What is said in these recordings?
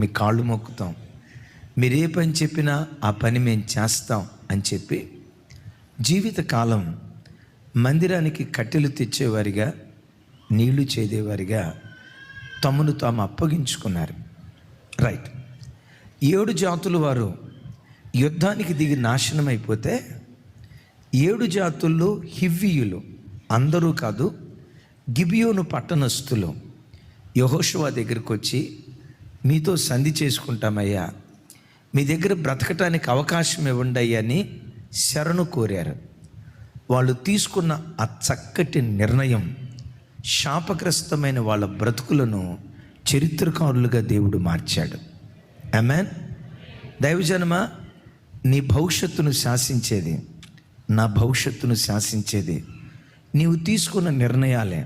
మీ కాళ్ళు మొక్కుతాం, మీరు ఏ పని చెప్పినా ఆ పని మేము చేస్తాం అని చెప్పి జీవితకాలం మందిరానికి కట్టెలు తెచ్చేవారిగా, నీళ్లు చేదేవారిగా తమను తాము అప్పగించుకున్నారు. రైట్. 7 జాతుల వారు యుద్ధానికి దిగి నాశనం అయిపోతే 7 జాతుల్లో హివ్వీయులు, అందరూ కాదు, గిబియోను పట్టణస్థులు యెహోషువ దగ్గరికి వచ్చి, మీతో సంధి చేసుకుంటామయ్యా, మీ దగ్గర బ్రతకటానికి అవకాశం ఇవ్వండి అయ్యా అని శరణు కోరారు. వాళ్ళు తీసుకున్న ఆ చక్కటి నిర్ణయం శాపగ్రస్తమైన వాళ్ళ బ్రతుకులను చరిత్రకారులుగా దేవుడు మార్చాడు. ఆమేన్. దైవజనమా, నీ భవిష్యత్తును శాసించేది, నా భవిష్యత్తును శాసించేది నీవు తీసుకున్న నిర్ణయాలే.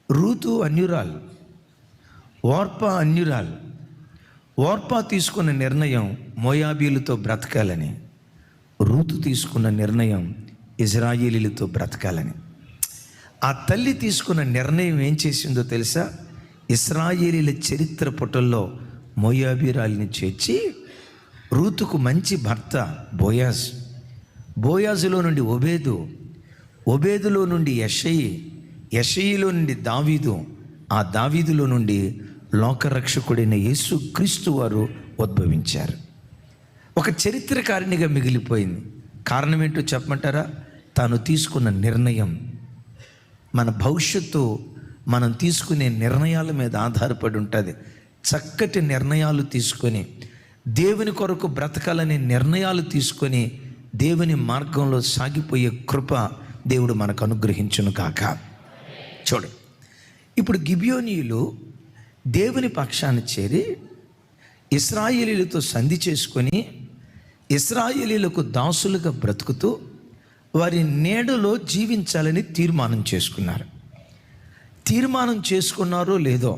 రూతు అన్యురాలు, ఓర్పా అన్యురాలు. ఓర్పా తీసుకున్న నిర్ణయం మోయాబీలతో బ్రతకాలని, రూతు తీసుకున్న నిర్ణయం ఇజ్రాయేలీలతో బ్రతకాలని. ఆ తల్లి తీసుకున్న నిర్ణయం ఏం చేసిందో తెలుసా? ఇశ్రాయేలీల చరిత్ర పుటల్లో మోయాబీరాలిని చేర్చి రూతుకు మంచి భర్త బోయాజ్, బోయాజులో నుండి ఒబేదు, ఒబేదులో నుండి యెషయి, యెషయిలో నుండి దావీదు, ఆ దావీదులో నుండి లోకరక్షకుడైన యేసు క్రీస్తు వారు ఉద్భవించారు. ఒక చరిత్రకారిణిగా మిగిలిపోయింది. కారణం ఏంటో చెప్పమంటారా? తాను తీసుకున్న నిర్ణయం. మన భవిష్యత్తు మనం తీసుకునే నిర్ణయాల మీద ఆధారపడి ఉంటుంది. చక్కటి నిర్ణయాలు తీసుకొని, దేవుని కొరకు బ్రతకాలనే నిర్ణయాలు తీసుకొని దేవుని మార్గంలో సాగిపోయే కృప దేవుడు మనకు అనుగ్రహించును కాక. చూడు, ఇప్పుడు గిబియోనీయులు దేవుని పక్షాన్ని చేరి ఇశ్రాయేలీలతో సంధి చేసుకొని ఇశ్రాయేలీలకు దాసులుగా బ్రతుకుతూ వారి నీడలో జీవించాలని తీర్మానం చేసుకున్నారు. తీర్మానం చేసుకున్నారో లేదో,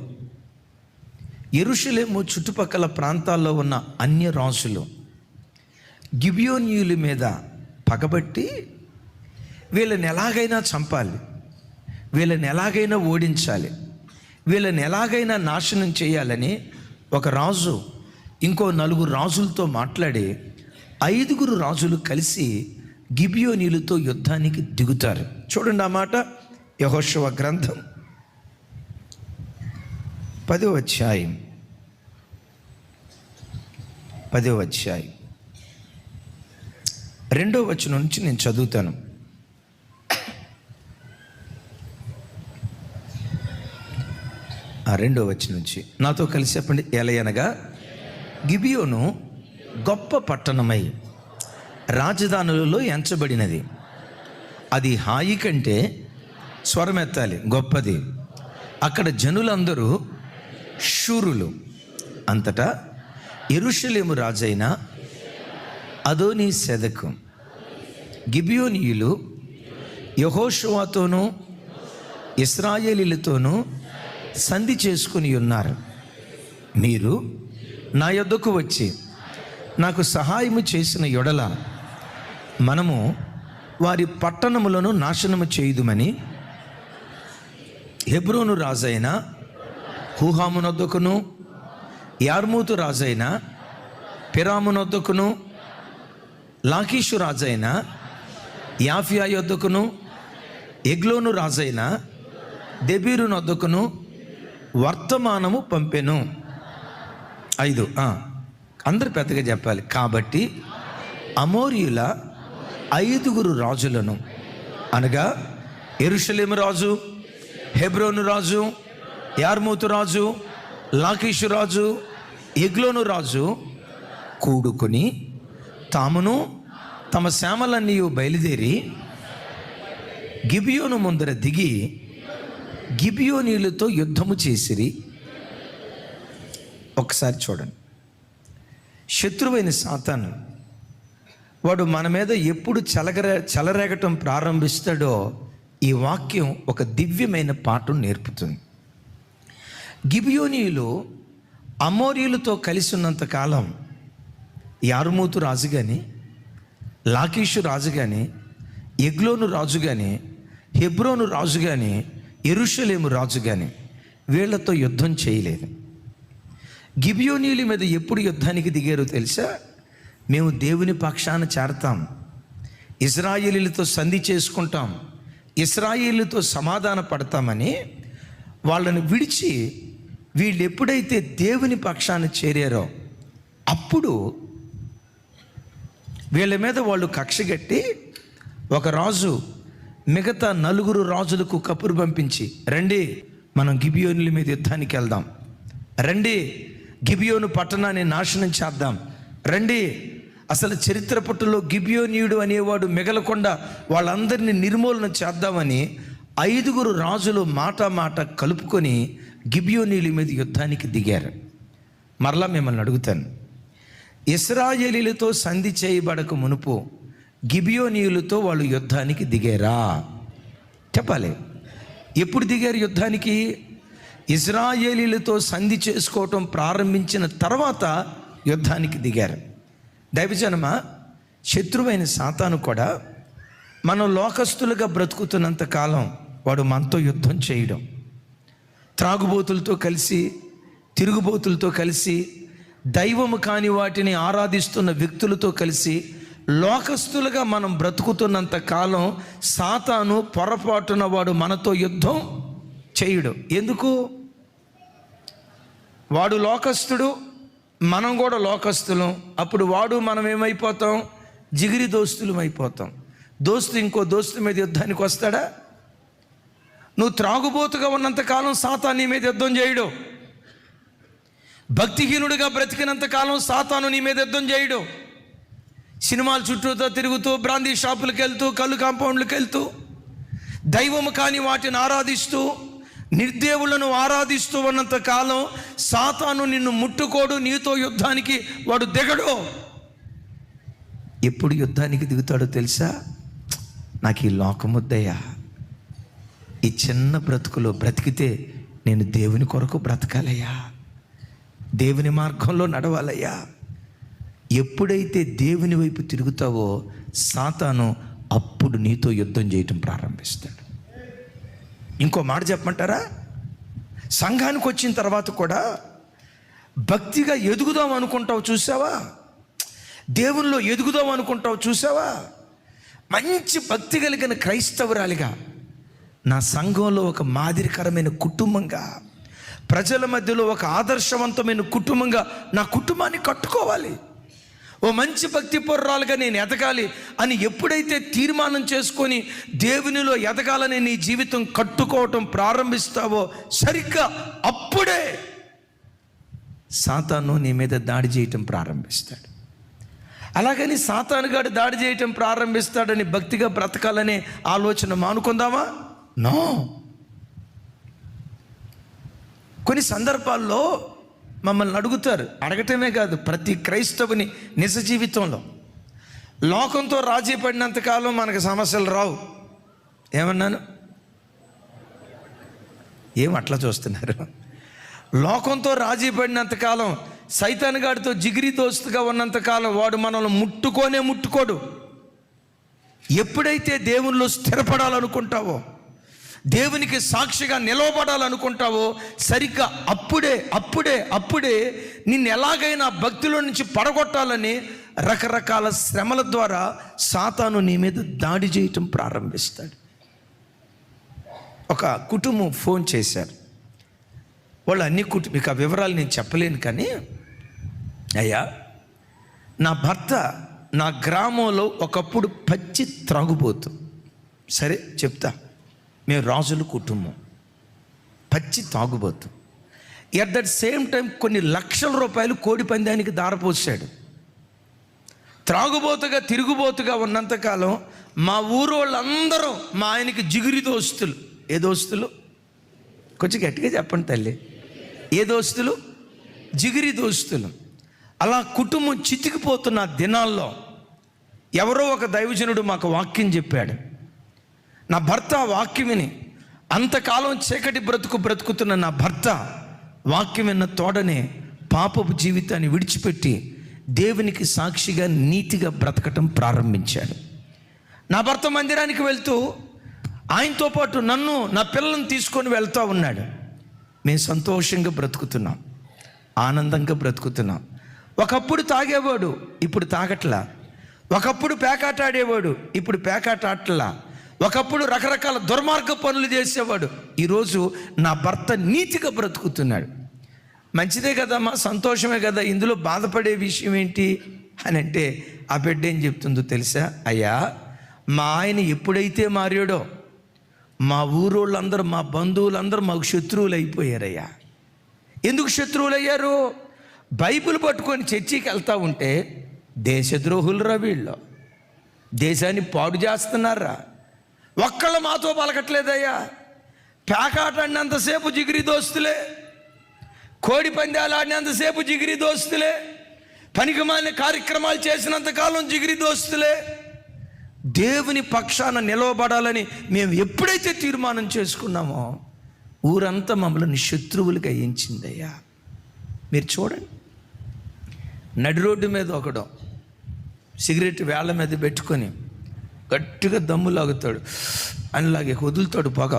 యెరూషలేము చుట్టుపక్కల ప్రాంతాల్లో ఉన్న అన్య రాజులు గిబియోనీయుల మీద పగబట్టి వీళ్ళని ఎలాగైనా చంపాలి, వీళ్ళని ఎలాగైనా ఓడించాలి, వీళ్ళని ఎలాగైనా నాశనం చేయాలని ఒక రాజు ఇంకో 4 రాజులతో మాట్లాడి 5 రాజులు కలిసి గిబియోనీయులతో యుద్ధానికి దిగుతారు. చూడండి ఆ మాట, యెహోషువ గ్రంథం 10వ అధ్యాయం 2వ వచనం నుంచి నేను చదువుతాను. ఆ 2వ వచనం నుంచి నాతో కలిసి చెప్పండి. ఎలయనగా గిబియోను గొప్ప పట్టణమై రాజధానులలో ఎంచబడినది, అది హాయి కంటే స్వరమెత్తాలి గొప్పది, అక్కడ జనులందరూ శూరులు. అంతటా యెరూషలేము రాజైన అదోనీ సెదకు గిబియోనీయులు యెహోషువతోనూ ఇశ్రాయేలీలతోనూ సంధి చేసుకుని ఉన్నారు. మీరు నా యొద్దకు వచ్చి నాకు సహాయము చేసిన యెడల మనము వారి పట్టణములను నాశనము చేయుదుమని హెబ్రోను రాజైన హూహామునొద్దకును, యార్మూతు రాజైన పిరామునొద్దకును, లాకీషు రాజైన యాఫియా యొద్దకును, ఎగ్లోను రాజైన దెబీరునొద్దకును వర్తమానము పంపెను. 5 అందరు పెద్దగా చెప్పాలి. కాబట్టి అమోరీయుల 5 రాజులను, అనగా యెరూషలేము రాజు, హెబ్రోను రాజు, యార్మూతు రాజు, లాకీషు రాజు, ఎగ్లోను రాజు కూడుకొని తామును తమ శ్యామలన్నీ బయలుదేరి గిబియోను ముందర దిగి గిబియోనీయులతో యుద్ధము చేసిరి. ఒకసారి చూడండి, శత్రువైన సాతాను వాడు మన మీద ఎప్పుడు చెలరేగటం ప్రారంభిస్తాడో ఈ వాక్యం ఒక దివ్యమైన పాఠం నేర్పుతుంది. గిబియోనీయులు అమోరీయులతో కలిసి ఉన్నంతకాలం యార్మూతు రాజు కానీ, లాకీషు రాజు కానీ, ఎగ్లోను రాజు కానీ, హెబ్రోను రాజు కానీ, యెరూషలేము రాజు కానీ వీళ్లతో యుద్ధం చేయలేదు. గిబియోనీయుల మీద ఎప్పుడు యుద్ధానికి దిగారో తెలుసా? మేము దేవుని పక్షాన చేరతాం, ఇశ్రాయేలీలతో సంధి చేసుకుంటాం, ఇశ్రాయేలీలతో సమాధాన పడతామని వాళ్ళని విడిచి వీళ్ళు ఎప్పుడైతే దేవుని పక్షాన చేరారో అప్పుడు వీళ్ళ మీద వాళ్ళు కక్షగట్టి ఒక రాజు మిగతా 4 రాజులకు కబురు పంపించి, రండి మనం గిబియోనుల మీద యుద్ధానికి వెళ్దాం, రండి గిబియోను పట్టణాన్ని నాశనం చేద్దాం, రండి అసలు చరిత్ర పట్టులో గిబియోనీయుడు అనేవాడు మిగలకుండా వాళ్ళందరినీ నిర్మూలన చేద్దామని 5 రాజులు మాట కలుపుకొని గిబియోనీయుల మీద యుద్ధానికి దిగారు. మరలా మిమ్మల్ని అడుగుతాను, ఇశ్రాయేలీలతో సంధి చేయబడక మునుపు గిబియోనీయులతో వాళ్ళు యుద్ధానికి దిగారా? చెప్పాలి. ఎప్పుడు దిగారు యుద్ధానికి? ఇశ్రాయేలీలతో సంధి చేసుకోవటం ప్రారంభించిన తర్వాత యుద్ధానికి దిగారు. దైవజనమా, శత్రువైన సాతాను కూడా మనం లోకస్తులుగా బ్రతుకుతున్నంత కాలం వాడు మనతో యుద్ధం చేయడం, త్రాగుబోతులతో కలిసి, తిరుగుబోతులతో కలిసి, దైవము కాని వాటిని ఆరాధిస్తున్న వ్యక్తులతో కలిసి లోకస్తులుగా మనం బ్రతుకుతున్నంత కాలం సాతాను పొరపాటున వాడు మనతో యుద్ధం చేయడు. ఎందుకు? వాడు లోకస్తుడు, మనం కూడా లోకస్తులం. అప్పుడు వాడు మనం ఏమైపోతాం? జిగిరి దోస్తులం అయిపోతాం. దోస్తు ఇంకో దోస్తు మీద యుద్ధానికి వస్తాడా? నువ్వు త్రాగుబోతుగా ఉన్నంతకాలం సాతాను నీ మీద యుద్ధం చేయడు. భక్తిహీనుడిగా బ్రతికినంత కాలం సాతాను నీ మీద యుద్ధం చేయడు. సినిమాల చుట్టూతో తిరుగుతూ, బ్రాందీ షాపులకు వెళ్తూ, కళ్ళు కాంపౌండ్లకు వెళ్తూ, దైవము కాని వాటిని ఆరాధిస్తూ, నిర్దేవులను ఆరాధిస్తూ ఉన్నంత కాలం సాతాను నిన్ను ముట్టుకోడు, నీతో యుద్ధానికి వాడు దిగడు. ఎప్పుడు యుద్ధానికి దిగుతాడో తెలుసా? నాకు ఈ లోకముద్దయ్యా, ఈ చిన్న బ్రతుకులో బ్రతికితే నేను దేవుని కొరకు బ్రతకాలయ్యా, దేవుని మార్గంలో నడవాలయ్యా. ఎప్పుడైతే దేవుని వైపు తిరుగుతావో సాతాను అప్పుడు నీతో యుద్ధం చేయటం ప్రారంభిస్తాడు. ఇంకో మాట చెప్పమంటారా? సంఘానికి వచ్చిన తర్వాత కూడా భక్తిగా ఎదుగుదాం అనుకుంటావు చూసావా? దేవునిలో ఎదుగుదాం అనుకుంటావు చూసావా? మంచి భక్తి కలిగిన క్రైస్తవురాలిగా, నా సంఘంలో ఒక మాదిరికరమైన కుటుంబంగా, ప్రజల మధ్యలో ఒక ఆదర్శవంతమైన కుటుంబంగా నా కుటుంబాన్ని కట్టుకోవాలి, ఓ మంచి భక్తి పొర్రాలుగా నేను ఎదగాలి అని ఎప్పుడైతే తీర్మానం చేసుకొని దేవునిలో ఎదగాలని నీ జీవితం కట్టుకోవటం ప్రారంభిస్తావో సరిగ్గా అప్పుడే సాతాను నీ మీద దాడి చేయటం ప్రారంభిస్తాడు. అలాగని సాతానుగాడు దాడి చేయటం ప్రారంభిస్తాడని భక్తిగా బ్రతకాలనే ఆలోచన మానుకుందామా? నో. కొన్ని సందర్భాల్లో మమ్మల్ని అడుగుతారు, అడగటమే కాదు, ప్రతి క్రైస్తవుని నిజ జీవితంలో లోకంతో రాజీ పడినంతకాలం మనకు సమస్యలు రావు. ఏమన్నాను? ఏం అట్లా చూస్తున్నారు? లోకంతో రాజీ పడినంతకాలం, సైతానుగాడితో జిగిరి దోస్తుగా ఉన్నంతకాలం వాడు మనల్ని ముట్టుకోడు. ఎప్పుడైతే దేవునిలో స్థిరపడాలనుకుంటావో, దేవునికి సాక్షిగా నిలవబడాలనుకుంటావో సరిగ్గా అప్పుడే నిన్ను ఎలాగైనా భక్తిలో నుంచి పడగొట్టాలని రకరకాల శ్రమల ద్వారా సాతాను నీ మీద దాడి చేయటం ప్రారంభిస్తాడు. ఒక కుటుంబం ఫోన్ చేశారు. వాళ్ళు అన్ని మీకు ఆ వివరాలు నేను చెప్పలేను, కానీ అయ్యా, నా భర్త నా గ్రామంలో ఒకప్పుడు పచ్చి త్రాగుబోతు. సరే చెప్తా. మేము రాజుల కుటుంబం, పచ్చి తాగుబోతు. ఎట్ దట్ సేమ్ టైం కొన్ని లక్షల రూపాయలు కోడి పందానికి దారపోసాడు. త్రాగుబోతుగా తిరుగుబోతుగా ఉన్నంతకాలం మా ఊరు వాళ్ళందరూ మా ఆయనకి జిగిరి దోస్తులు. ఏ దోస్తులు? కొంచెం గట్టిగా చెప్పండి తల్లి. ఏ దోస్తులు? జిగిరి దోస్తులు. అలా కుటుంబం చితికిపోతున్న దినాల్లో ఎవరో ఒక దైవజనుడు మాకు వాక్యం చెప్పాడు. నా భర్త వాక్యం విని, అంతకాలం చీకటి బ్రతుకుతున్న నా భర్త వాక్యం విన్న తోడనే పాపపు జీవితాన్ని విడిచిపెట్టి దేవునికి సాక్షిగా నీతిగా బ్రతకటం ప్రారంభించాడు. నా భర్త మందిరానికి వెళ్తూ ఆయనతో పాటు నన్ను, నా పిల్లలను తీసుకొని వెళ్తూ ఉన్నాడు. మేము సంతోషంగా బ్రతుకుతున్నాం. ఆనందంగా బ్రతుకుతున్నాం. ఒకప్పుడు తాగేవాడు, ఇప్పుడు తాగట్లా. ఒకప్పుడు పేకాట ఆడేవాడు, ఇప్పుడు పేకాట ఆటలా. ఒకప్పుడు రకరకాల దుర్మార్గ పనులు చేసేవాడు, ఈరోజు నా భర్త నీతిగా బ్రతుకుతున్నాడు. మంచిదే కదమ్మా, సంతోషమే కదా, ఇందులో బాధపడే విషయం ఏంటి అని అంటే ఆ బిడ్డ ఏం చెప్తుందో తెలుసా? అయ్యా, మా ఆయన ఎప్పుడైతే మారాడో మా ఊరోళ్ళందరూ, మా బంధువులందరూ మాకు శత్రువులు అయిపోయారయ్యా. ఎందుకు శత్రువులు అయ్యారు? బైబిల్ పట్టుకొని చర్చికి వెళ్తూ ఉంటే దేశద్రోహులరా వీళ్ళు, దేశాన్ని పాడు చేస్తున్నారా. ఒక్కళ్ళు మాతో పలకట్లేదయ్యా. పేకాట ఆడినంతసేపు జిగిరి దోస్తులే, కోడి పందాలు ఆడినంతసేపు జిగిరి దోస్తులే, పనికిమాలిన కార్యక్రమాలు చేసినంతకాలం జిగిరి దోస్తులే. దేవుని పక్షాన నిలవబడాలని మేము ఎప్పుడైతే తీర్మానం చేసుకున్నామో ఊరంతా మమ్మల్ని శత్రువులుగా ఎంచిందయ్యా. మీరు చూడండి, నడి రోడ్డు మీద ఒకడు సిగరెట్ వేళ్ల మీద పెట్టుకొని గట్టిగా దమ్ము లాగుతాడు, అనిలాగే వదులుతాడు పొగ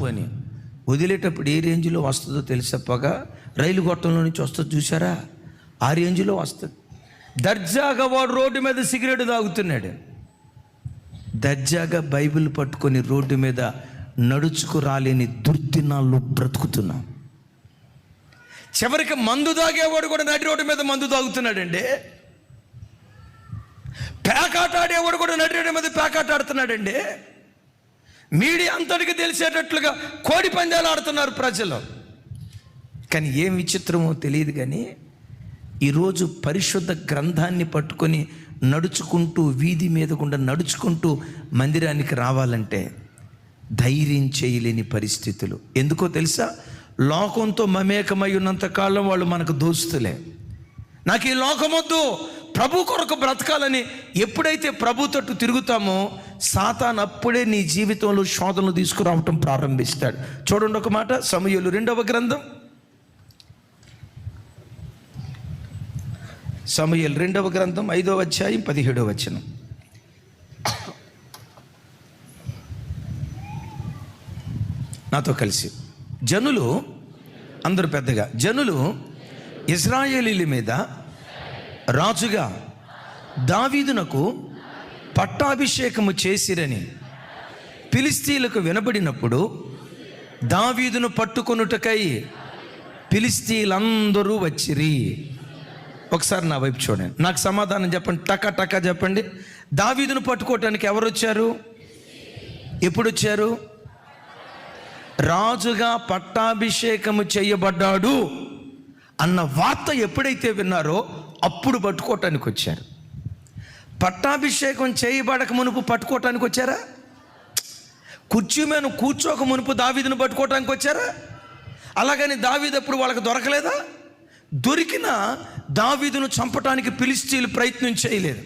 అని. వదిలేటప్పుడు ఏ రేంజ్లో వస్తుందో తెలుసా పొగ? రైలు గొట్టంలో నుంచి వస్తుంది చూసారా, ఆ రేంజ్లో వస్తుంది. దర్జాగా వాడు రోడ్డు మీద సిగరెట్ తాగుతున్నాడు, దర్జాగా బైబిల్ పట్టుకొని రోడ్డు మీద నడుచుకు రాలేని దుర్దినాల్లో బ్రతుకుతున్నాం. చివరికి మందు తాగేవాడు కూడా నడి రోడ్డు మీద మందు తాగుతున్నాడండి. పేకాట ఆడేవాడు కూడా నడి రోడ్డు మీద పేకాట ఆడుతున్నాడండి. మీడియా అంతటికి తెలిసేటట్లుగా కోడి పందాలు ఆడుతున్నారు ప్రజలు. కానీ ఏం విచిత్రమో తెలియదు, కానీ ఈరోజు పరిశుద్ధ గ్రంథాన్ని పట్టుకొని నడుచుకుంటూ, వీధి మీద గుండా నడుచుకుంటూ మందిరానికి రావాలంటే ధైర్యం చేయలేని పరిస్థితులు. ఎందుకో తెలుసా? లోకంతో మమేకమై ఉన్నంత కాలం వాళ్ళు మనకు దోస్తులే. నాకు ఈ లోకమొద్దు, ప్రభు కొరకు బ్రతకాలని ఎప్పుడైతే ప్రభు తట్టు తిరుగుతామో సాతాను అప్పుడే నీ జీవితంలో శోధనలు తీసుకురావటం ప్రారంభిస్తాడు. చూడండి ఒక మాట, సమూయేలు 2వ గ్రంథం, సమూయేలు 2వ గ్రంథం 5వ అధ్యాయం 17వ వచనం. నాతో కలిసి జనులు అందరూ పెద్దగా, జనులు ఇశ్రాయేలీల మీద రాజుగా దావీదునకు పట్టాభిషేకము చేసిరని ఫిలిష్తీయులకు వినబడినప్పుడు దావీదును పట్టుకొనుటకై ఫిలిష్తీయులందరూ వచ్చిరి. ఒకసారి నా వైపు చూడండి, నాకు సమాధానం చెప్పండి, టకా టకా చెప్పండి. దావీదును పట్టుకోవటానికి ఎవరు వచ్చారు? ఎప్పుడు వచ్చారు? రాజుగా పట్టాభిషేకము చేయబడ్డాడు అన్న వార్త ఎప్పుడైతే విన్నారో అప్పుడు పట్టుకోవటానికి వచ్చారు. పట్టాభిషేకం చేయబడక మునుపు పట్టుకోవటానికి వచ్చారా? కుర్చీ మీద కూర్చోక మునుపు దావీదును పట్టుకోవటానికి వచ్చారా? అలాగని దావీదు ఎప్పుడు వాళ్ళకి దొరకలేదా? దొరికిన దావీదును చంపటానికి ఫిలిష్తీయులు ప్రయత్నం చేయలేదు.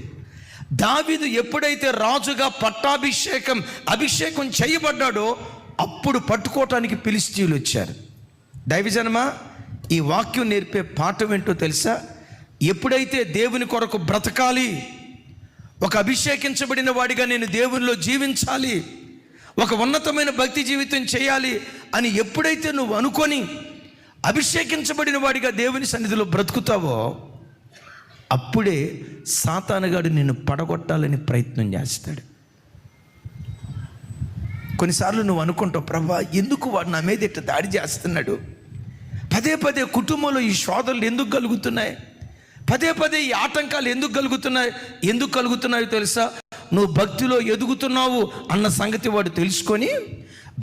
దావీదు ఎప్పుడైతే రాజుగా అభిషేకం చేయబడ్డాడో అప్పుడు పట్టుకోవటానికి ఫిలిష్తీయులు వచ్చారు. దైవజనమా, ఈ వాక్యం నేర్పే పాఠం ఏంటో తెలుసా? ఎప్పుడైతే దేవుని కొరకు బ్రతకాలి, ఒక అభిషేకించబడిన వాడిగా నేను దేవునిలో జీవించాలి, ఒక ఉన్నతమైన భక్తి జీవితం చేయాలి అని ఎప్పుడైతే నువ్వు అనుకొని అభిషేకించబడిన వాడిగా దేవుని సన్నిధిలో బ్రతుకుతావో అప్పుడే సాతానుగాడు నిన్ను పడగొట్టాలని ప్రయత్నం చేస్తాడు. కొన్నిసార్లు నువ్వు అనుకుంటావు, ప్రభా ఎందుకు వాడు నా మీద ఇట్లా దాడి చేస్తున్నాడు, పదే పదే కుటుంబంలో ఈ శోధనలు ఎందుకు కలుగుతున్నాయి, పదే పదే ఈ ఆటంకాలు ఎందుకు కలుగుతున్నాయో తెలుసా? నువ్వు భక్తిలో ఎదుగుతున్నావు అన్న సంగతి వాడు తెలుసుకొని,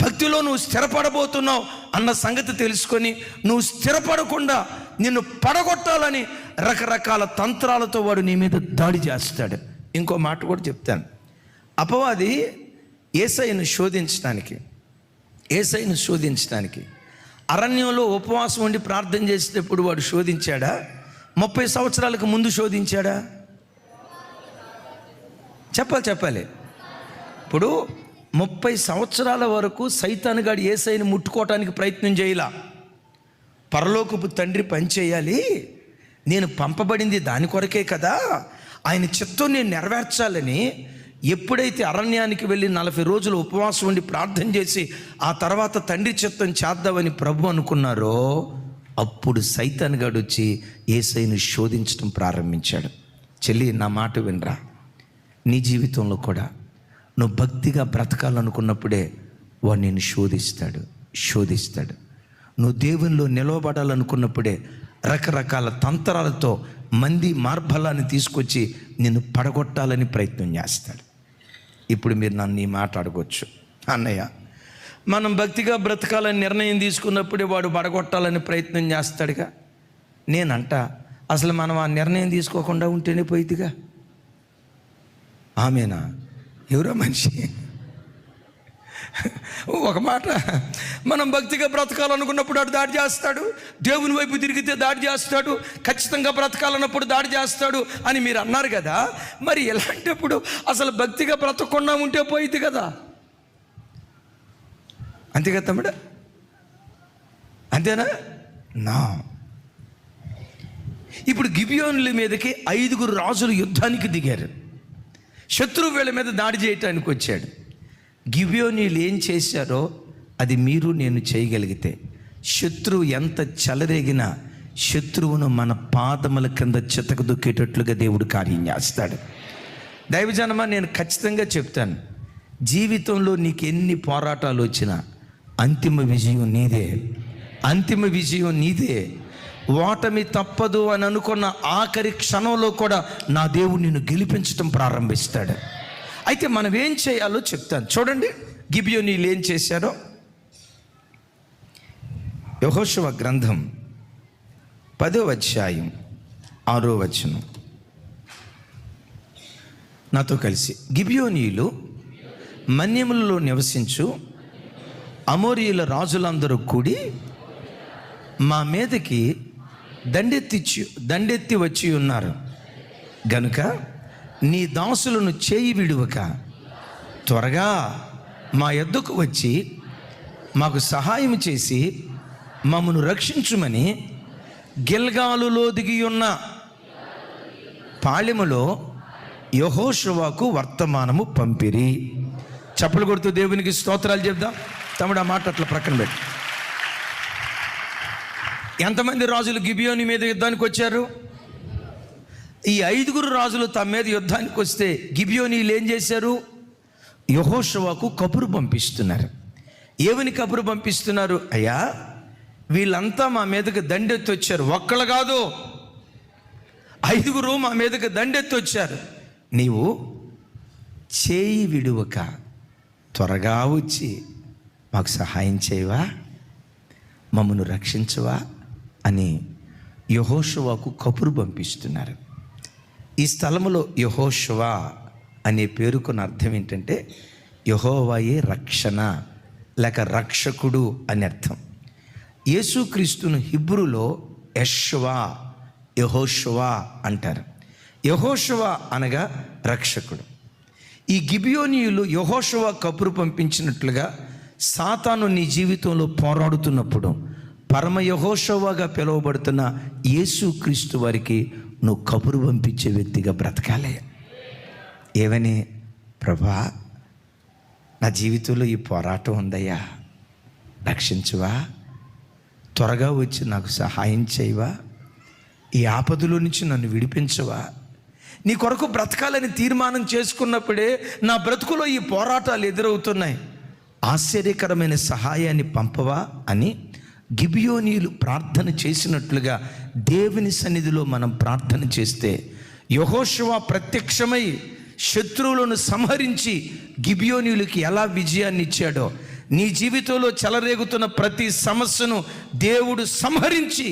భక్తిలో నువ్వు స్థిరపడబోతున్నావు అన్న సంగతి తెలుసుకొని, నువ్వు స్థిరపడకుండా నిన్ను పడగొట్టాలని రకరకాల తంత్రాలతో వాడు నీ మీద దాడి చేస్తాడు. ఇంకో మాట కూడా చెప్తాను, అపవాది యేసయ్యను శోధించడానికి అరణ్యంలో ఉపవాసం ఉండి ప్రార్థన చేసేటప్పుడు వాడు శోధించాడా? 30 సంవత్సరాలకు ముందు శోధించాడా? చెప్పాలి. ఇప్పుడు 30 సంవత్సరాల వరకు సైతానుగాడు యేసయ్యను ముట్టుకోవటానికి ప్రయత్నం చేయలా. పరలోకపు తండ్రి పని చేయాలి, నేను పంపబడింది దాని కొరకే కదా, ఆయన చిత్తం నేను నెరవేర్చాలని ఎప్పుడైతే అరణ్యానికి వెళ్ళి 40 రోజులు ఉపవాసం ఉండి ప్రార్థన చేసి ఆ తర్వాత తండ్రి చిత్తం చేద్దామని ప్రభు అనుకున్నారో అప్పుడు సైతాన్ గాడు వచ్చి యేసయ్యను శోధించడం ప్రారంభించాడు. చెల్లి, నా మాట వినరా, నీ జీవితంలో కూడా నువ్వు భక్తిగా బ్రతకాలనుకున్నప్పుడే వాడు నిన్ను శోధిస్తాడు. నువ్వు దేవునిలో నిలవబడాలనుకున్నప్పుడే రకరకాల తంత్రాలతో మంది మార్బలాన్ని తీసుకొచ్చి నిన్ను పడగొట్టాలని ప్రయత్నం చేస్తాడు. ఇప్పుడు మీరు నన్ను ఈ మాట అడగొచ్చు, అన్నయ్య, మనం భక్తిగా బ్రతకాలని నిర్ణయం తీసుకున్నప్పుడే వాడు పడగొట్టాలని ప్రయత్నం చేస్తాడుగా. నేనంట, అసలు మనం ఆ నిర్ణయం తీసుకోకుండా ఉంటేనే పోయిద్దిగా. ఆమెనా? ఎవరో మనిషి ఒక మాట, మనం భక్తిగా బ్రతకాలనుకున్నప్పుడు వాడు దాడి చేస్తాడు, దేవుని వైపు తిరిగితే దాడి చేస్తాడు, ఖచ్చితంగా బ్రతకాలన్నప్పుడు దాడి చేస్తాడు అని మీరు అన్నారు కదా. మరి ఎలాంటప్పుడు అసలు భక్తిగా బ్రతకకుండా ఉంటే పోయిద్ది కదా. అంతే కదా తమ్ముడు, అంతేనా? నా ఇప్పుడు గిబియోనుల మీదకి 5 రాజులు యుద్ధానికి దిగారు. శత్రువు వీళ్ళ మీద దాడి చేయటానికి వచ్చాడు. గిబియోనీయులు ఏం చేశారో అది మీరు నేను చేయగలిగితే, శత్రువు ఎంత చెలరేగినా శత్రువును మన పాదముల కింద చితక దొక్కేటట్లుగా దేవుడు కార్యం చేస్తాడు. దైవజనమా, నేను ఖచ్చితంగా చెప్తాను, జీవితంలో నీకు ఎన్ని పోరాటాలు వచ్చినా అంతిమ విజయం నీదే. ఓటమి తప్పదు అని అనుకున్న ఆఖరి క్షణంలో కూడా నా దేవుడు నిన్ను గెలిపించడం ప్రారంభిస్తాడు. అయితే మనం ఏం చేయాలో చెప్తాను. చూడండి, గిబియోనీయులు ఏం చేశారో. యెహోషువ గ్రంథం 10వ అధ్యాయం 6వ వచనం నాతో కలిసి. గిబియోనీయులు మన్యములలో నివసించు అమోరీయుల రాజులందరూ కూడి మా మీదకి దండెత్తి వచ్చి ఉన్నారు గనుక నీ దాసులను చేయి విడువక త్వరగా మా యొద్దకు వచ్చి మాకు సహాయం చేసి మమ్మను రక్షించుమని గిల్గాలులో దిగి ఉన్న పాళెములో యెహోషువకు వర్తమానము పంపిరి. చప్పలు కొడుతూ దేవునికి స్తోత్రాలు చెప్దాం. తమ్ముడు, ఆ మాట అట్లా ప్రక్కన పెట్టు. ఎంతమంది రాజులు గిబియోని మీద యుద్ధానికి వచ్చారు? ఈ 5 రాజులు తమ మీద యుద్ధానికి వస్తే గిబియోనీయులు ఏం చేశారు? యెహోషువకు కబురు పంపిస్తున్నారు. ఏమని కబురు పంపిస్తున్నారు? అయ్యా, వీళ్ళంతా మా మీదకి దండెత్తి వచ్చారు, ఒక్కళ్ళు కాదు 5 మా మీదకి దండెత్తి వచ్చారు. నీవు చేయి విడువక త్వరగా వచ్చి మాకు సహాయం చేయవా, మమ్మను రక్షించవా అని యెహోషువకు కబురు పంపిస్తున్నారు. ఈ స్థలములో యెహోషువ అనే పేరుకున్న అర్థం ఏంటంటే యెహోవాయే రక్షణ లేక రక్షకుడు అని అర్థం. యేసుక్రీస్తును హిబ్రూలో యెహోషువ అంటారు. యెహోషువ అనగా రక్షకుడు. ఈ గిబియోనీయులు యెహోషువ కబురు పంపించినట్లుగా సాతాను నీ జీవితంలో పోరాడుతున్నప్పుడు పరమ యెహోషువగా పిలువబడుతున్న యేసుక్రీస్తు వారికి నువ్వు కబురు పంపించే వ్యక్తిగా బ్రతకాలి. ఏమని? ప్రభా, నా జీవితంలో ఈ పోరాటం ఉందయ్యా, రక్షించువా, త్వరగా వచ్చి నాకు సహాయం చేయవా, ఈ ఆపదలో నుంచి నన్ను విడిపించవా. నీ కొరకు బ్రతకాలని తీర్మానం చేసుకున్నప్పుడే నా బ్రతుకులో ఈ పోరాటాలు ఎదురవుతున్నాయి, ఆశ్చర్యకరమైన సహాయాన్ని పంపవా అని గిబియోనీయులు ప్రార్థన చేసినట్లుగా దేవుని సన్నిధిలో మనం ప్రార్థన చేస్తే యెహోషువ ప్రత్యక్షమై శత్రువులను సంహరించి గిబియోనీయులకి ఎలా విజయాన్ని ఇచ్చాడో నీ జీవితంలో చెలరేగుతున్న ప్రతి సమస్యను దేవుడు సంహరించి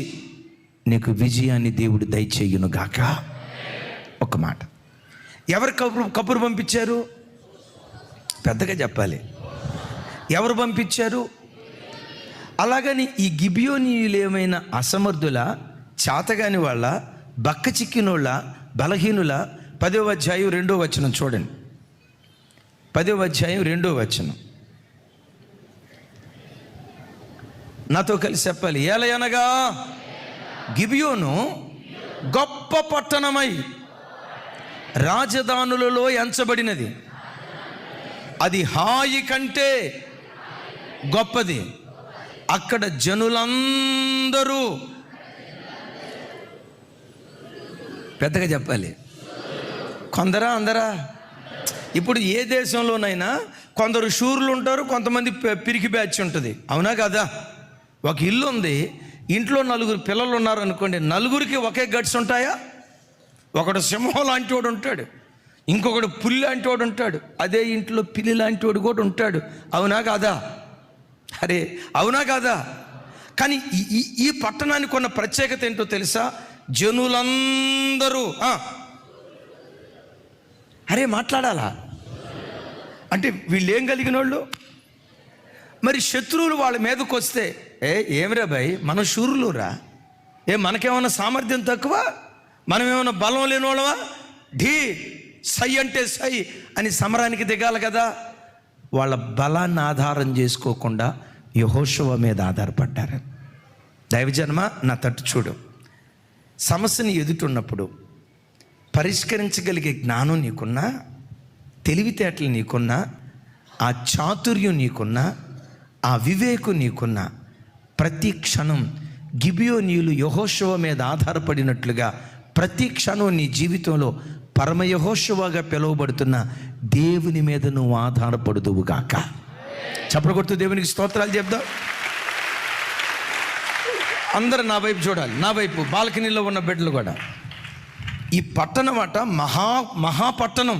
నీకు విజయాన్ని దేవుడు దయచేయును గాక. ఒక మాట, ఎవరు కబురు పంపించారు? పెద్దగా చెప్పాలి. ఎవరు పంపించారు? అలాగని ఈ గిబియోనీయులు ఏమైనా అసమర్థుల, చాతగాని వాళ్ళ, బక్క చిక్కినోళ్ళ, బలహీనుల? 10వ అధ్యాయం 2వ వచనం చూడండి. 10వ అధ్యాయం 2వ వచనం నాతో కలిసి చెప్పాలి. ఏలయనగా గిబియోను గొప్ప పట్టణమై రాజధానులలో ఎంచబడినది, అది హాయి కంటే గొప్పది, అక్కడ జనులందరూ పెద్దగా చెప్పాలి. కొందరా అందరా? ఇప్పుడు ఏ దేశంలోనైనా కొందరు శూరులు ఉంటారు, కొంతమంది పిరికి బ్యాచ్ ఉంటుంది, అవునా కదా? ఒక ఇల్లు ఉంది, ఇంట్లో 4 పిల్లలు ఉన్నారు అనుకోండి, 4కి ఒకే గట్స్ ఉంటాయా? ఒకడు సింహం లాంటి వాడు ఉంటాడు, ఇంకొకడు పులి లాంటి వాడు ఉంటాడు, అదే ఇంట్లో పిల్లి లాంటి వాడు కూడా ఉంటాడు, అవునా కాదా? అరే అవునా కాదా? కానీ ఈ పట్టణానికి ఉన్న ప్రత్యేకత ఏంటో తెలుసా? జనులందరూ అరే మాట్లాడాలా అంటే వీళ్ళు ఏం కలిగిన వాళ్ళు? మరి శత్రువులు వాళ్ళ మీదకి వస్తే ఏమిరా భయ్, మనం శూరులురా, మనకేమన్నా సామర్థ్యం తక్కువ, మనమేమన్నా బలం లేని వాళ్ళవా? ఢీ సై అంటే సై అని సమరానికి దిగాలి కదా. వాళ్ళ బలాన్ని ఆధారం చేసుకోకుండా యెహోషువ మీద ఆధారపడ్డారు. దైవజన్మ నా తట్టు చూడు. సమస్యని ఎదుటున్నప్పుడు పరిష్కరించగలిగే జ్ఞానం నీకున్నా, తెలివితేటలు నీకున్నా, ఆ చాతుర్యం నీకున్నా, ఆ వివేకం నీకున్నా, ప్రతి క్షణం గిబియోనీయులు యెహోషువ మీద ఆధారపడినట్లుగా ప్రతి క్షణం నీ జీవితంలో పరమ యెహోషువగా పిలువబడుతున్న దేవుని మీద నువ్వు ఆధారపడుదువుగాక. చప్పట్లు కొడుతూ దేవునికి స్తోత్రాలు చెప్దాం. అందరూ నా వైపు చూడాలి, నా వైపు, బాల్కనీలో ఉన్న బిడ్డలు కూడా. ఈ పట్టణం అట మహాపట్టణం,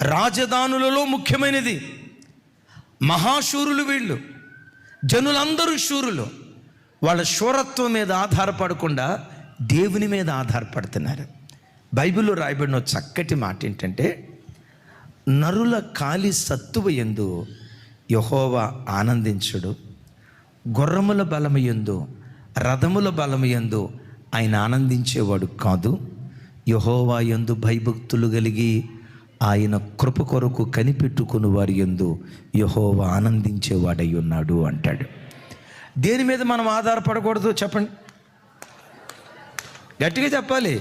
రాజధానులలో ముఖ్యమైనది. మహాశూరులు వీళ్ళు, జనులందరూ శూరులు. వాళ్ళ శూరత్వం మీద ఆధారపడకుండా దేవుని మీద ఆధారపడుతున్నారు. బైబిల్లో రాయబడిన చక్కటి మాట ఏంటంటే, నరుల కాలి సత్తువ యందు యెహోవా ఆనందించుడు, గుర్రముల బలము యందు రథముల బలము యందు ఆయన ఆనందించేవాడు కాదు. యెహోవా యందు భయభక్తులు కలిగి ఆయన కృప కొరకు కనిపెట్టుకుని వారి యందు యెహోవా ఆనందించేవాడై ఉన్నాడు అంటాడు. దేని మీద మనం ఆధారపడకూడదు చెప్పండి, గట్టిగా చెప్పాలి.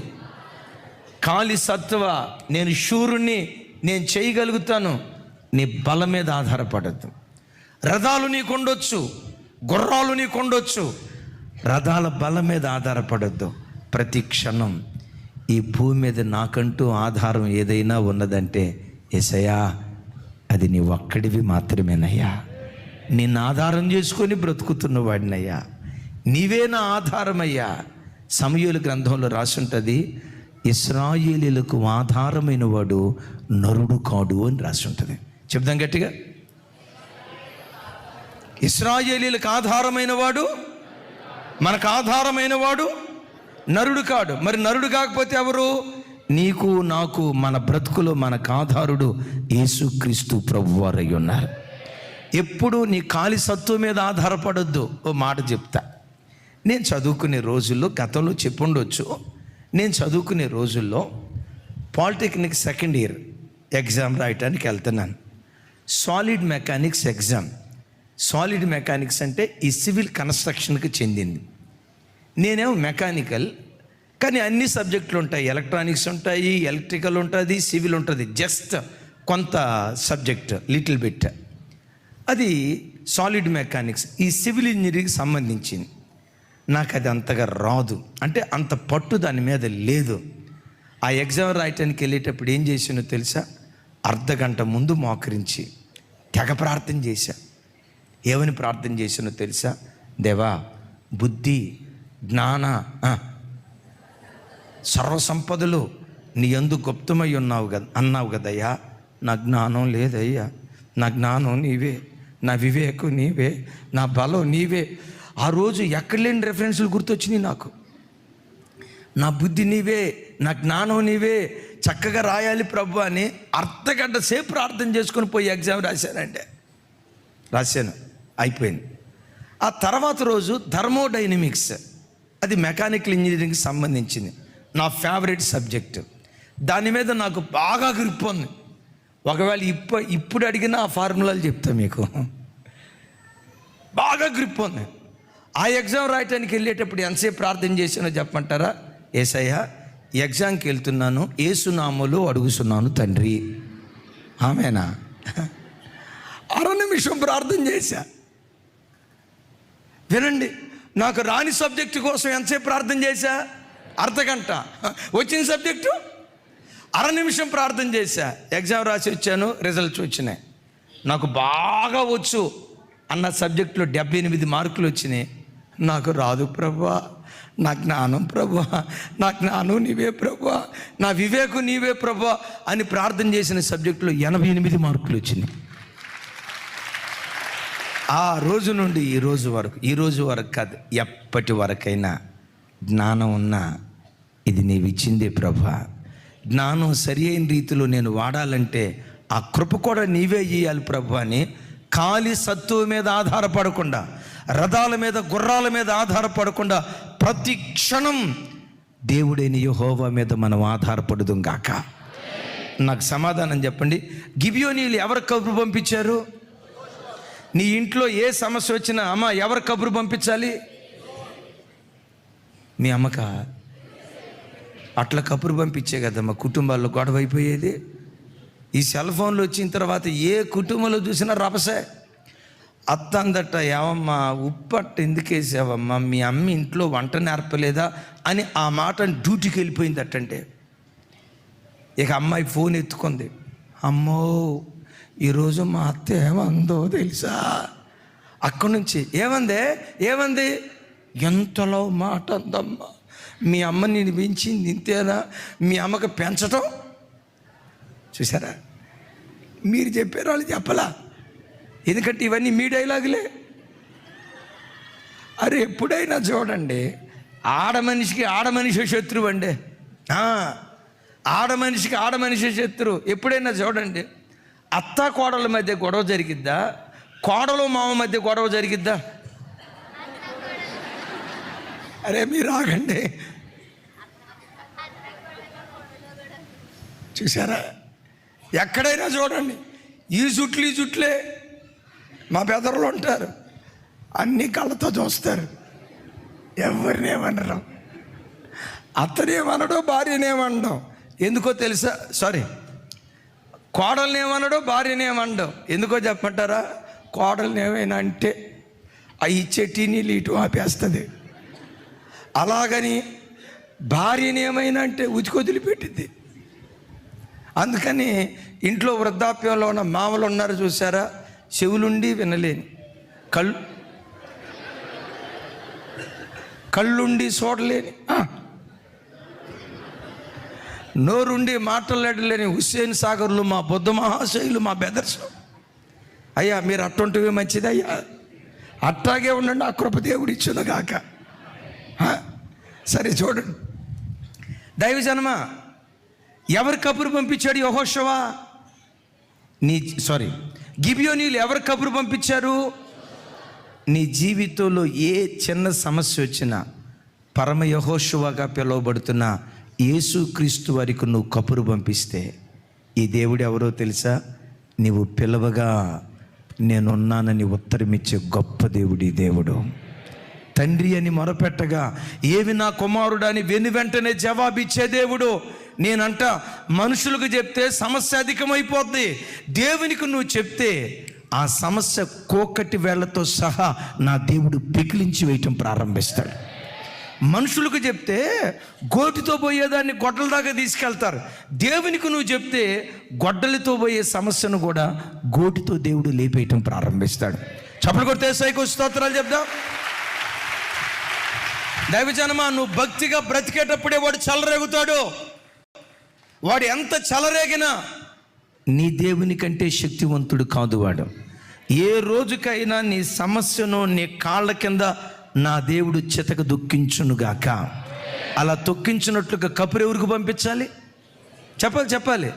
కాలి సత్వ, నేను శూరుణ్ణి, నేను చేయగలుగుతాను, నీ బలం మీద ఆధారపడద్దు. రథాలు నీకు ఉండొచ్చు, గుర్రాలు నీకు ఉండొచ్చు, రథాల బలం మీద ఆధారపడద్దు. ప్రతి క్షణం ఈ భూమి మీద నాకంటూ ఆధారం ఏదైనా ఉన్నదంటే యేసయ్యా అది నీ ఒక్కడివి మాత్రమేనయ్యా, నిన్ను ఆధారం చేసుకొని బ్రతుకుతున్న వాడినయ్యా, నీవే నా ఆధారమయ్యా. సమూయేలు గ్రంథంలో రాసి ఉంటుంది, ఇశ్రాయేలీయులకు ఆధారమైన వాడు నరుడు కాడు అని రాసి ఉంటుంది. చెప్దాం గట్టిగా, ఇశ్రాయేలీయులకు ఆధారమైన వాడు, మనకు ఆధారమైన వాడు నరుడు కాడు. మరి నరుడు కాకపోతే ఎవరు? నీకు నాకు మన బ్రతుకులో మనకు ఆధారుడు యేసుక్రీస్తు ప్రభువారు అయి ఉన్నారు. ఎప్పుడు నీ కాలి సత్తువ మీద ఆధారపడొద్దు. ఓ మాట చెప్తా, నేను చదువుకునే రోజుల్లో, గతంలో చెప్పుండొచ్చు, నేను చదువుకునే రోజుల్లో పాలిటెక్నిక్ సెకండ్ ఇయర్ ఎగ్జామ్ రాయటానికి వెళ్తున్నాను. Solid mechanics exam. Solid mechanics అంటే ఈ సివిల్ కన్స్ట్రక్షన్కి చెందింది. నేనేమో మెకానికల్, కానీ అన్ని సబ్జెక్టులు ఉంటాయి, ఎలక్ట్రానిక్స్ ఉంటాయి, ఎలక్ట్రికల్ ఉంటుంది, సివిల్ ఉంటుంది, జస్ట్ కొంత సబ్జెక్ట్ లిటిల్ బిట్. అది సాలిడ్ మెకానిక్స్, ఈ సివిల్ ఇంజనీరింగ్కి సంబంధించింది. నాకు అది అంతగా రాదు, అంటే అంత పట్టు దాని మీద లేదు. ఆ ఎగ్జామ్ రాయటానికి వెళ్ళేటప్పుడు ఏం చేసానో తెలుసా? అర్ధగంట ముందు మోకరించి తెగ ప్రార్థన చేశా. ఏమని ప్రార్థన చేసానో తెలుసా? దేవా, బుద్ధి, జ్ఞాన, సర్వసంపదలు నీ యందు గుప్తమై ఉన్నావు కదా అన్నావు కదయ్యా. నా జ్ఞానం లేదయ్యా, నా జ్ఞానం నీవే, నా వివేకం నీవే, నా బలం నీవే. ఆ రోజు ఎక్కడ లేని రెఫరెన్సులు గుర్తొచ్చినాయి నాకు. నా బుద్ధి నీవే, నా జ్ఞానం నీవే, చక్కగా రాయాలి ప్రభు అని అర్ధగంట సేపు ప్రార్థన చేసుకొని పోయి ఎగ్జామ్ రాశాను, అయిపోయింది. ఆ తర్వాత రోజు థర్మోడైనమిక్స్, అది మెకానికల్ ఇంజనీరింగ్కి సంబంధించింది, నా ఫేవరెట్ సబ్జెక్టు. దాని మీద నాకు బాగా గ్రిప్ ఉంది. ఒకవేళ ఇప్పుడు అడిగినా ఆ ఫార్ములాలు చెప్తా మీకు, బాగా గ్రిప్ ఉంది. ఆ ఎగ్జామ్ రాయటానికి వెళ్ళేటప్పుడు ఎంతసేపు ప్రార్థన చేసానో చెప్పమంటారా? యేసయ్యా, ఎగ్జామ్కి వెళ్తున్నాను, యేసునామములో అడుగుతున్నాను తండ్రి, ఆమేనా. 6 నిమిషం ప్రార్థన చేశా. వినండి, నాకు రాని సబ్జెక్టు కోసం ఎంతసేపు ప్రార్థన చేశా? అర్ధగంట. వచ్చిన సబ్జెక్టు అర నిమిషం ప్రార్థన చేశా. ఎగ్జామ్ రాసి వచ్చాను, రిజల్ట్స్ వచ్చినాయి. నాకు బాగా వచ్చు అన్న సబ్జెక్టులో 78 మార్కులు వచ్చినాయి. నాకు రాదు ప్రభువా, నా జ్ఞానం ప్రభువా, నా జ్ఞానం నీవే ప్రభువా, నా వివేకం నీవే ప్రభువా అని ప్రార్థన చేసిన సబ్జెక్టులో 88 మార్కులు వచ్చినాయి. ఆ రోజు నుండి ఈ రోజు వరకు కాదు, ఎప్పటి వరకైనా జ్ఞానం ఉన్నా ఇది నీవు ఇచ్చిందే ప్రభువా. జ్ఞానం సరి అయిన రీతిలో నేను వాడాలంటే ఆ కృప కూడా నీవే ఇయ్యాలి ప్రభు అని ఖాళీ సత్తువ మీద ఆధారపడకుండా, రథాల మీద గుర్రాల మీద ఆధారపడకుండా ప్రతి క్షణం దేవుడైన యెహోవా మీద మనం ఆధారపడదుం గాక. నాకు సమాధానం చెప్పండి. గిబియోనీయులు ఎవరు కబురు పంపించారు? నీ ఇంట్లో ఏ సమస్య వచ్చినా అమ్మ ఎవరు కబురు పంపించాలి? మీ అమ్మక అట్లా కబురు పంపించే కదమ్మా కుటుంబాల్లో గొడవ అయిపోయేది. ఈ సెల్ ఫోన్లు వచ్చిన తర్వాత ఏ కుటుంబంలో చూసినా రభసే. అత్త అందట, ఏమమ్మా ఉప్పు అట్ట ఎందుకు వేసావమ్మా, మీ అమ్మ ఇంట్లో వంట నేర్పలేదా అని ఆ మాట డ్యూటీకి వెళ్ళిపోయింది అట్టంటే. ఇక అమ్మాయి ఫోన్ ఎత్తుకుంది, అమ్మో ఈరోజు మా అత్త ఏమందో తెలుసా. అక్కడి నుంచి ఏమంది ఎంతలో మాట అందమ్మా, మీ అమ్మ నేను పెంచింది ఇంతేనా, మీ అమ్మకి పెంచటం చూసారా. మీరు చెప్పారు, వాళ్ళు చెప్పలా. ఎందుకంటే ఇవన్నీ మీ డైలాగులే. అరే ఎప్పుడైనా చూడండి, ఆడమనిషి శత్రువు అండి. ఆడమనిషి శత్రువు. ఎప్పుడైనా చూడండి, అత్త కోడల మధ్య గొడవ జరిగిద్దా, కోడలు మామ మధ్య గొడవ జరిగిద్దా? అరే మీరు ఆగండి. చూసారా, ఎక్కడైనా చూడండి ఈ జుట్లే. మా బెదర్లు ఉంటారు, అన్ని కళ్ళతో చూస్తారు, ఎవరినేమనరు. అత్తనేమనడో భార్యనేమనడం ఎందుకో తెలుసా? కోడలనేమనడో భార్యనేమనడం ఎందుకో చెప్పమంటారా? కోడల్ని ఏమైనా అంటే ఆ ఇచ్చే టీనీలు ఇటు ఆపేస్తుంది. అలాగని భార్యని ఏమైనా అంటే వదిలిపెట్టింది. అందుకని ఇంట్లో వృద్ధాప్యంలో ఉన్న మామలు ఉన్నారు చూసారా, చెవులుండి వినలేని, కళ్ళుండి చూడలేని, నోరుండి మాట్లాడలేని హుస్సేన్ సాగర్లు, మా బుద్ధ మహాశయులు, మా బెదర్స్. అయ్యా మీరు అట్టుంటివి మంచిది అయ్యా, అట్టాగే ఉండండి. ఆ కృపదేవుడు ఇచ్చును గాక. సరే చూడండి, దైవజనమా ఎవరు కబురు పంపించాడు? యెహోషువ. గిబియోనీయులు ఎవరు కబురు పంపించారు? నీ జీవితంలో ఏ చిన్న సమస్య వచ్చినా పరమ యెహోషువగా పిలువబడుతున్న యేసుక్రీస్తు వారికి నువ్వు కబురు పంపిస్తే ఈ దేవుడు ఎవరో తెలుసా? నీవు పిలవగా నేనున్నానని ఉత్తరమిచ్చే గొప్ప దేవుడు ఈ దేవుడు. తండ్రి అని మొరపెట్టగా ఏవి నా కుమారుడు అని వెంటనే జవాబిచ్చే దేవుడు. నేనంట మనుషులకు చెప్తే సమస్య అధికమైపోద్ది, దేవునికి నువ్వు చెప్తే ఆ సమస్య కోకటి వేళ్లతో సహా నా దేవుడు పికిలించి వేయటం ప్రారంభిస్తాడు. మనుషులకు చెప్తే గోటితో పోయేదాన్ని గొడ్డల దాకా తీసుకెళ్తారు. దేవునికి నువ్వు చెప్తే గొడ్డలతో పోయే సమస్యను కూడా గోటితో దేవుడు లేపేయటం ప్రారంభిస్తాడు. చప్పట్లు కొడితే యేసయ్యకు స్తోత్రాలు చెప్దాం. దైవజనమా, నువ్వు భక్తిగా బ్రతికేటప్పుడే వాడు చెలరేగుతాడు. వాడు ఎంత చెలరేగినా నీ దేవుని కంటే శక్తివంతుడు కాదు వాడు. ఏ రోజుకైనా నీ సమస్యను నీ కాళ్ళ కింద నా దేవుడు చితక దుఃఖించునుగాక. అలా తొక్కించినట్లుగా కబురు ఎవరికి పంపించాలి? చెప్పాలి.